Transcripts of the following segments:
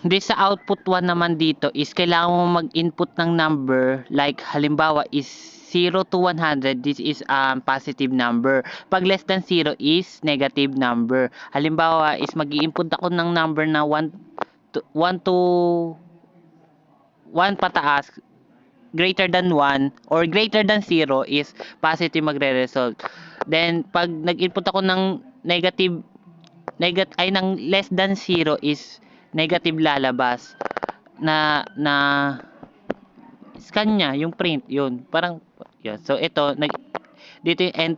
This sa output 1 naman dito is kailangan mo mag-input ng number, like halimbawa is 0 to 100, this is positive number. Pag less than 0 is negative number. Halimbawa is mag-i-input ako ng number na 1 to 1 pataas, greater than 1 or greater than 0 is positive magre-result. Then pag nag-input ako ng ng less than 0 is negative lalabas na scan niya yung print yun, parang yun. So ito dito yung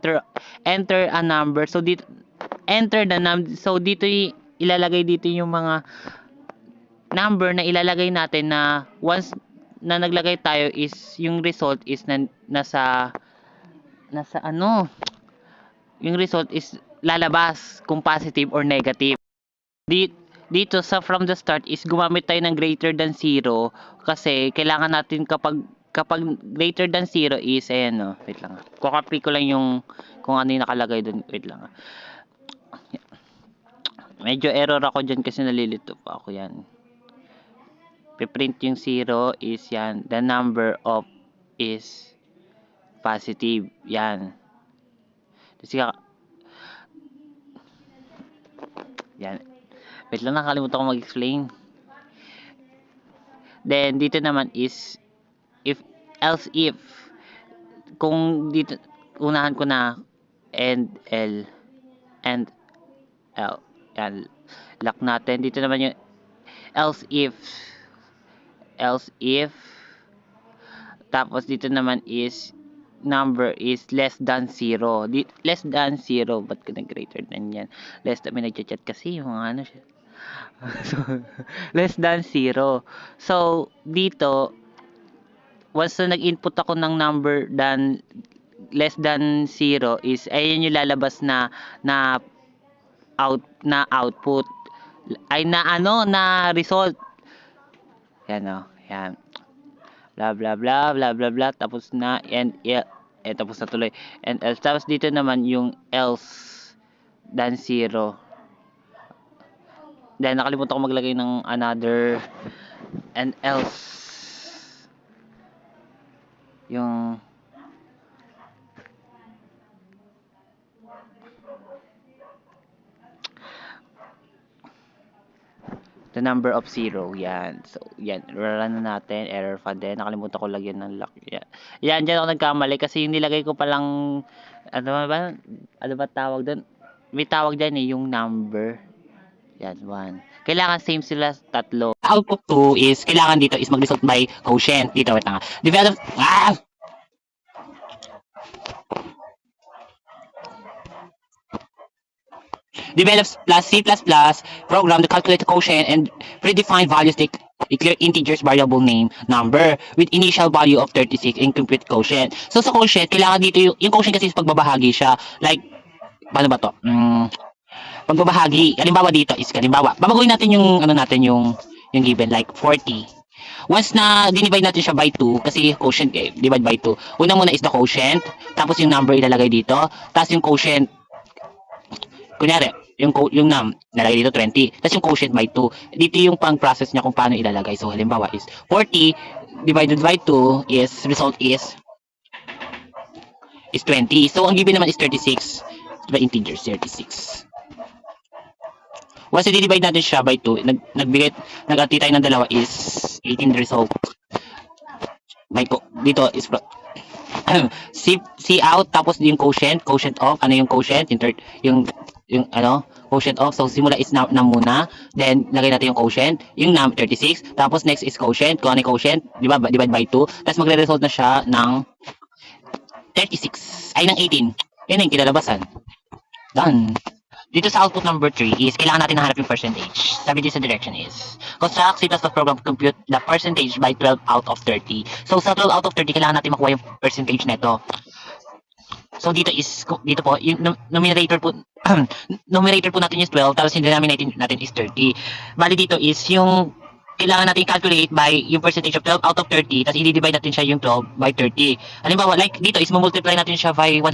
enter a number, so dito enter the number, so dito ilalagay dito yung mga number na ilalagay natin na once na naglagay tayo is yung result is nasa ano, yung result is lalabas kung positive or negative. Dito sa from the start is gumamit tayo ng greater than 0 kasi kailangan natin kapag greater than 0 is ayan no, wait lang. Ko-copy ko lang yung kung ano yung nakalagay doon. Wait lang. Medyo error ako diyan kasi nalilito pa ako yan. Piprint yung 0 is yan, the number of is positive yan. Kasi yan. Wait lang, nakalimutan ko mag-explain. Then dito naman is else if kung dito unahan ko na and L yan, lock natin. Dito naman yung else if tapos dito naman is number is less than 0. Less than 0, ba't ka greater than yan? Less than, may nagchat kasi yung ano siya. So, less than 0. So, dito, once na nag-input ako ng number than less than 0 is, ayun yung lalabas na output. Ay na result. Yan o, yan. Blah blah blah blah blah blah, tapos na and tapos na tuloy and else. Tapos dito naman yung else than 0. Then nakalimutan ko maglagay ng another and else, yung the number of 0. Yan. So, yan. Run na natin. Error pa din. Nakalimutan ko lagyan ng lock. Yan. Yan. Dyan ako nagkamali kasi yung nilagay ko palang ano ba tawag doon? May tawag dyan yung number. Yan. 1. Kailangan same sila tatlo. Output 2 is kailangan dito is mag-result by quotient. Dito. Wait lang. Develop. Develops plus C++ program to calculate the quotient and predefine values that declare integers variable name number with initial value of 36 and compute quotient. So sa quotient, kailangan dito yung quotient kasi is pagbabahagi siya. Like, paano ba to? Pagbabahagi, halimbawa dito is, halimbawa, babaguhin natin yung, yung given, like 40. Once na dinivide natin siya by 2, kasi quotient, divide by 2. Una muna is the quotient, tapos yung number ilalagay dito, tapos yung quotient, kunyari, yung nalagay dito 20, tapos yung quotient by 2. Dito yung pang-process niya kung paano ilalagay. So, halimbawa is 40 divided by 2 is, result is 20. So, ang given naman is 36. Diba, integers, 36. Once i-divide natin siya by 2, nag-ati tayo ng dalawa is 18 result. Dito is C out, tapos yung quotient of, ano yung quotient? Yung quotient of, so simula is na muna, then lagay natin yung quotient, yung 36, tapos next is quotient, kung ano yung quotient, di ba, divide by 2, tapos magre-result na siya ng 36, ay ng 18, yun yung kinalabasan. Done. Dito sa output number 3 is kailangan natin nahanap yung percentage. Sabi dito sa direction is construct C++ program to compute the percentage by 12 out of 30. So sa 12 out of 30 kailangan natin makuha yung percentage nito. So dito po yung numerator po numerator po natin is 12 tapos yung denominator natin is 30. Bali dito is yung kailangan natin calculate by yung percentage of 12 out of 30 tapos i-divide natin siya yung 12 by 30. Halimbawa like dito is multiply natin siya by 100.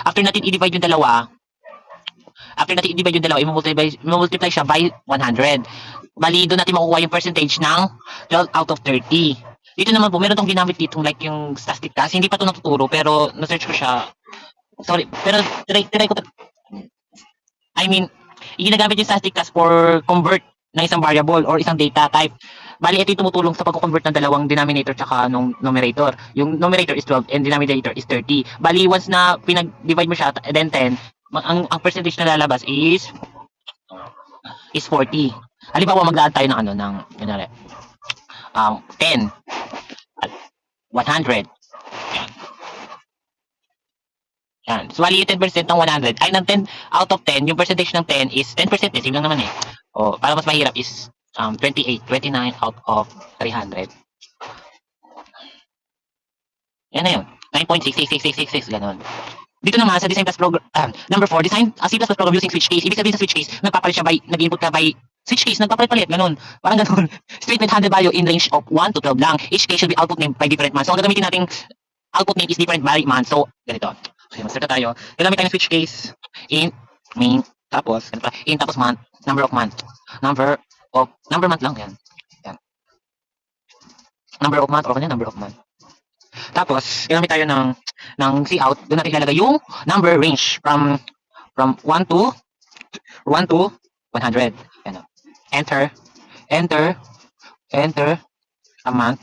After natin i-divide yung dalawa, After natin i-divide yung dalawa, i-multiply siya by 100. Bali, doon natin makukuha yung percentage ng 12 out of 30. Dito naman po, meron tong ginamit dito, like yung statistic kasi hindi pa to natuturo, pero na-search ko siya. Sorry, pero try ko I mean, ginagamit yung static test for convert ng isang variable or isang data type. Bali, ito yung tumutulong sa pag-convert ng dalawang denominator tsaka nung numerator. Yung numerator is 12 and denominator is 30. Bali, once na pinag-divide mo siya, then 10, ang percentage na lalabas is 40. Halimbawa, maglaan tayo ng ano, ng, kunyari, 10 at 100. Yan. So, bali yung 10% ng 100, ay ng 10 out of 10, yung percentage ng 10 is 10%, same lang naman eh. O, para mas mahirap is 28, 29 out of 300. Yan na yun. 9.66666, ganun. Dito naman sa design plus program, number 4, design C++ program using switch case. Ibig sabihin sa switch case, nagpapalit siya by, nag-input ka by switch case, nagpapalit-palit, ganun. Parang ganun. Statement handle value in range of 1 to 12 lang. Each case should be output named by different months. So, ang gagamitin nating output name is different by month. So, ganito. So, mag-start na tayo. Gagamit tayo ng switch case in main, tapos, in tapos month, number of month. Number month lang, yan. Yan. Number of month, or kanya, number of month. Tapos, gagamit tayo ng cout. Doon natin ilalagay yung number range from 1 to 100. Yan. Enter a month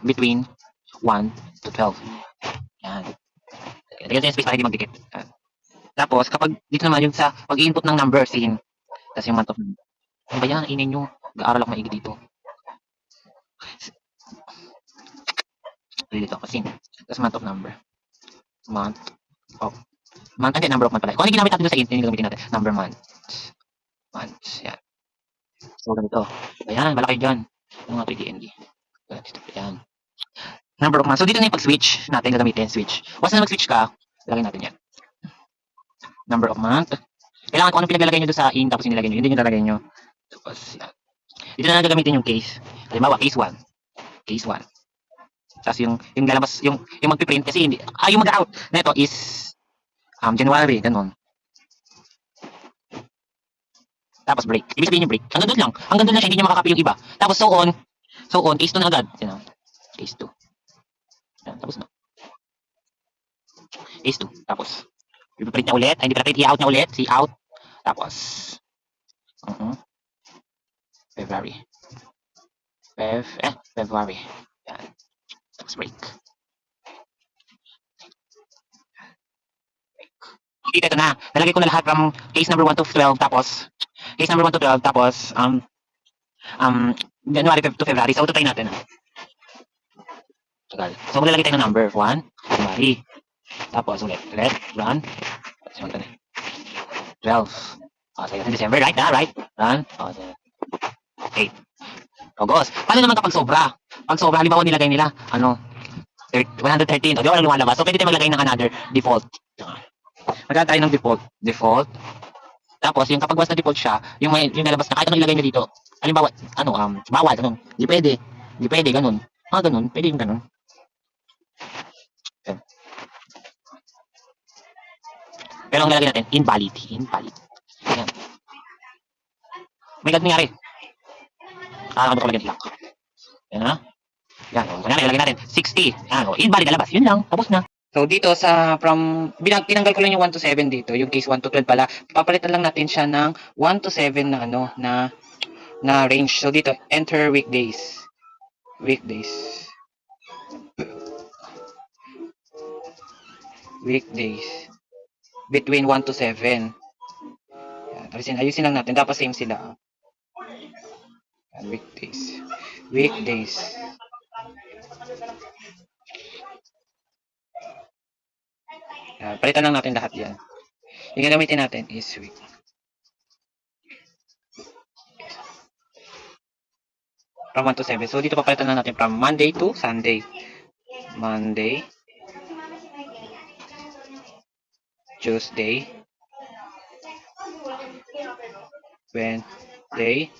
between 1 to 12. Yan. Lagyan natin yung space para hindi magdikit. Tapos, kapag dito naman yung sa pag-input ng number, sin, tapos yung month of number. Ano ba yan? Inin nyo. Gaaral ako maigi dito. Dito, sin. Tapos month of number. Month, hindi, number of month pala. Kung ano ginamit natin doon sa int, yun gamitin natin. Number months, yan. So, ganito. Ayan, malaki dyan. Yung mga 3DND. Yan. Number of months. So, dito na yung pag-switch natin gagamitin. Switch. Once na mag-switch ka, lagay natin yan. Number of month. Kailangan kung anong pinaglalagay nyo doon sa int, tapos inilagay nyo. Yun din yung lalagay nyo. Tapos, yan. Dito na gagamitin yung case. Halimbawa, case 1. Case 1. Tapos yung lalabas, yung magpiprint kasi hindi, yung mag-out na ito is January, ganun. Tapos break. Ibig sabihin yung break. Hanggang doon lang. Hanggang doon lang siya, hindi niya makakopy yung iba. Tapos so on, case 2 na agad. You know, case 2. Yan, tapos na. Case 2. Tapos, ipiprint niya ulit. Ay, hindi print, i-out niya ulit. See out. Tapos, February. February. Yan. Tapos break. Dito, ito na. Nalagay ko na lahat from case number 1 to 12. Tapos, case number 1 to 12. Tapos, January to February. So, ito tayo natin. Tagal. So, maglalagay tayo ng number. 1, January. Tapos, ulit, run. Tapos, 12. So, yun, December, right? Right? Run. 8. August. Paano naman kapag sobra? Pag sobra, halimbawa nilagay nila, 113. O, di ba walang lumalabas? So, pwede tayo maglagay ng another default. Magkakaroon tayo ng default. Tapos, yung kapag was na default siya, yung nalabas na, kahit anong ilagay nyo dito, halimbawa, bawal, ganun. Di pwede, ganun. Ganun, pwede yung ganun. Okay. Pero ang lalagay natin, invalid. Ayan. May nangyari. Ano ko lagyan lock. Yan ha. Yan, kunyari, ilagay natin, 60. Invalid na labas. Yun lang, tapos na. So, dito tinanggal ko lang yung 1 to 7 dito, yung case 1 to 12 pala. Papalitan lang natin siya ng 1 to 7 na na range. So, dito, enter weekdays. Between 1 to 7. Yan, ayusin lang natin. Dapat same sila. Yan, weekdays. Yan, palitan lang natin lahat yan. Yung gagamitin natin is week. From 1 to 7. So, dito papalitan lang natin from Monday to Sunday. Monday. Tuesday. Wednesday.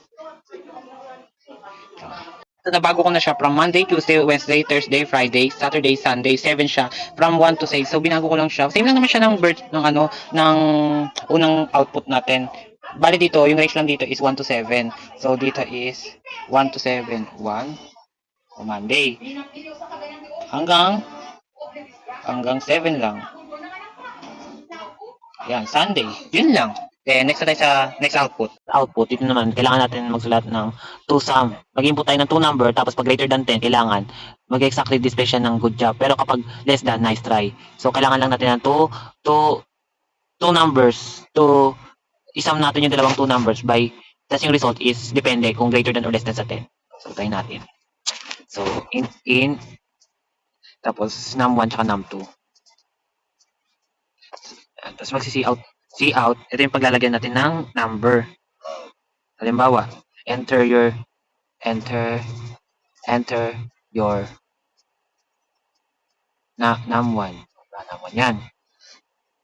So, nabago ko na siya from Monday, Tuesday, Wednesday, Thursday, Friday, Saturday, Sunday, 7 siya, from 1 to 6. So, binago ko lang siya. Same lang naman siya ng birth, ng ano, ng unang output natin. Bali dito, yung range lang dito is 1 to 7. So, dito is 1 to 7. 1, o Monday. Hanggang 7 lang. Yan, Sunday. Yun lang. Then, next na tayo sa next output. Output, dito naman, kailangan natin magsulat ng 2 sum. Mag-input tayo ng 2 number, tapos pag greater than 10, kailangan mag-exactly display siya ng good job. Pero kapag less than, nice try. So, kailangan lang natin ng 2 numbers to isum natin yung dalawang 2 numbers by, tapos yung result is, depende kung greater than or less than sa 10. So, try natin. So, in, tapos num1 tsaka num2. Tapos mag-see out. See out, ito yung paglalagyan natin ng number. Halimbawa, enter your num1. Num1 yan.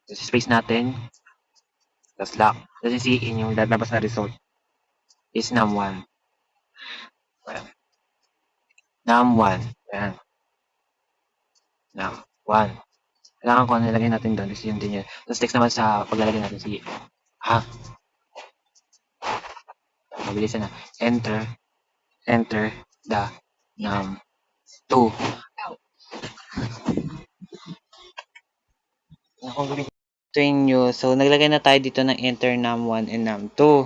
Tapos space natin. Tapos lock. Tapos see in yung lalabas na result is num1. Num1. Yan. Num1. Kailangan ko nilagay natin doon is yun din yun. Tapos text naman sa paglalagay natin si mabilisan na. Enter the num2. Ito nyo. So, naglagay na tayo dito ng enter num1 and num2.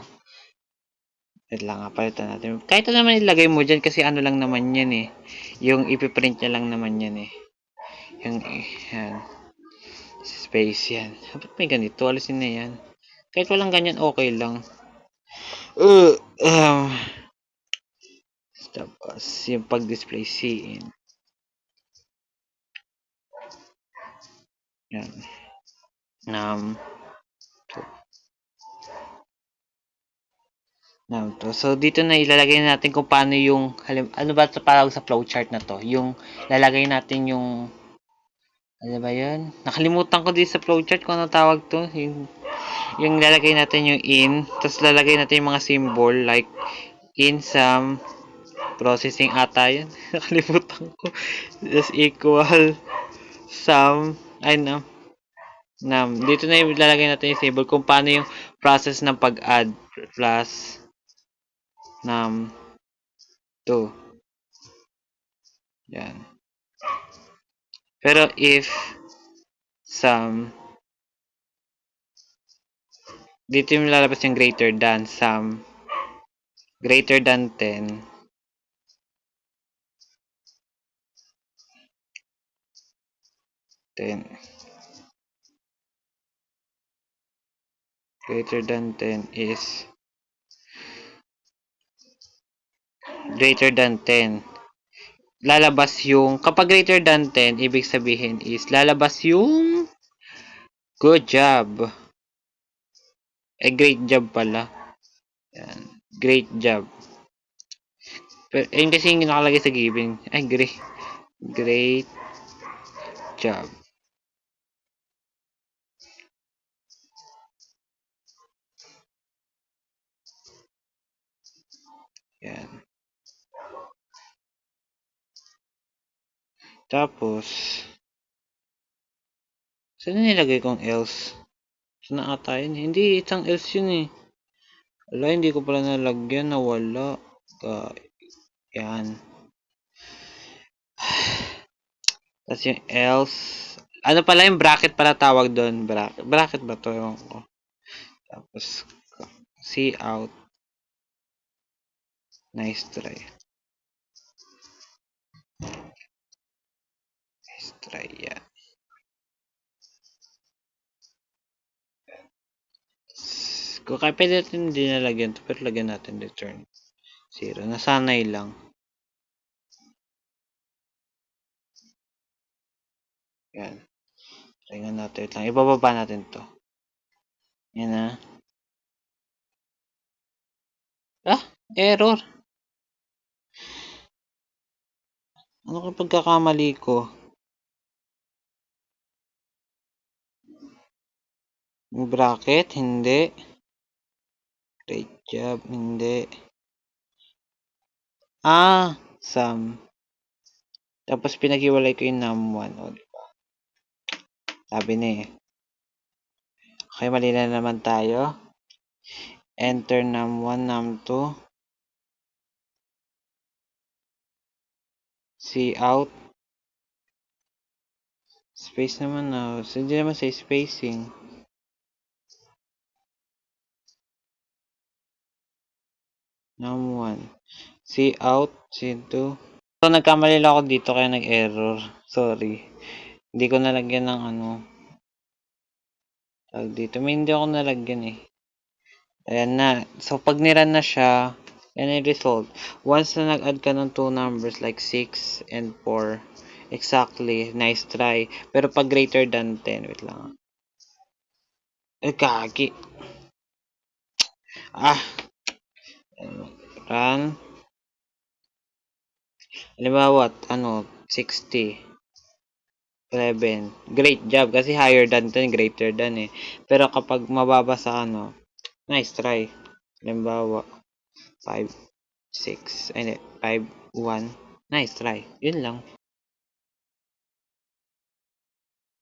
Wait lang nga, palitan natin. Kahit ano naman ilagay mo dyan kasi ano lang naman yan eh. Yung ipiprint niya lang naman yan eh. Yung, yan. Space yan. Ba't may ganito? Alisin na yan. Kahit walang ganyan, okay lang. Tapos, yung pag-display scene. Yan. Num2. So, dito na ilalagay natin kung paano yung, ano ba tawag sa flowchart na to? Yung, lalagay natin yung, ano ba yun? Nakalimutan ko dito sa flowchart kung ano tawag to. Yung lalagay natin yung in, tapos lalagay natin yung mga symbol, like, in sum, processing ata yun. Nakalimutan ko. Just equal, sum, ay no. Dito na ilalagay natin yung symbol kung paano yung process ng pag-add plus num2. Yan. Pero if sum, dito yung lalabas yung greater than, sum greater than 10, greater than 10 is greater than 10. Lalabas yung, kapag greater than 10, ibig sabihin is, lalabas yung good job. Great job pala. Yan. Great job. Pero, kasi yung nakalagay sa given. Great job. Yan. Tapos, saan nilagay kong else? Saan na ata yun? Hindi, isang else yun eh. Wala, hindi ko pala nalagyan. Nawala. Yan. Tapos yung else. Ano pala yung bracket pala tawag doon? Bracket ba to? Ewan ko. Tapos, see out. Nice try. Nice try, yan. Kung kaya pwede natin hindi nalagyan to, pero lagyan natin return 0. Nasanay lang. Yan. Try nga natin lang. Ibababa natin to. Yan na. Error. Ano kung pagkakamali ko? Yung bracket, hindi. Great job, hindi. sum. Tapos pinaghiwalay ko yung num1. O, diba? Sabi na eh. Okay, mali na naman tayo. Enter num1, num2. Cout. Space naman na. Hindi naman say spacing. Num1. Cout. C2. So, nagkamali lang ako dito kaya nag-error. Sorry. Hindi ko nalagyan ng ano. Tawag dito. May hindi ako nalagyan eh. Ayan na. So, pag niran na siya, yan yung result. Once na nag-add ka ng two numbers like 6 and 4, exactly, nice try. Pero pag greater than 10, wait lang. Kaki. Run. Halimbawa, 60. 11. Great job. Kasi higher than 10, greater than eh. Pero kapag mababa sa nice try. Halimbawa, 5, 6, 5, 1. Nice try. Yun lang.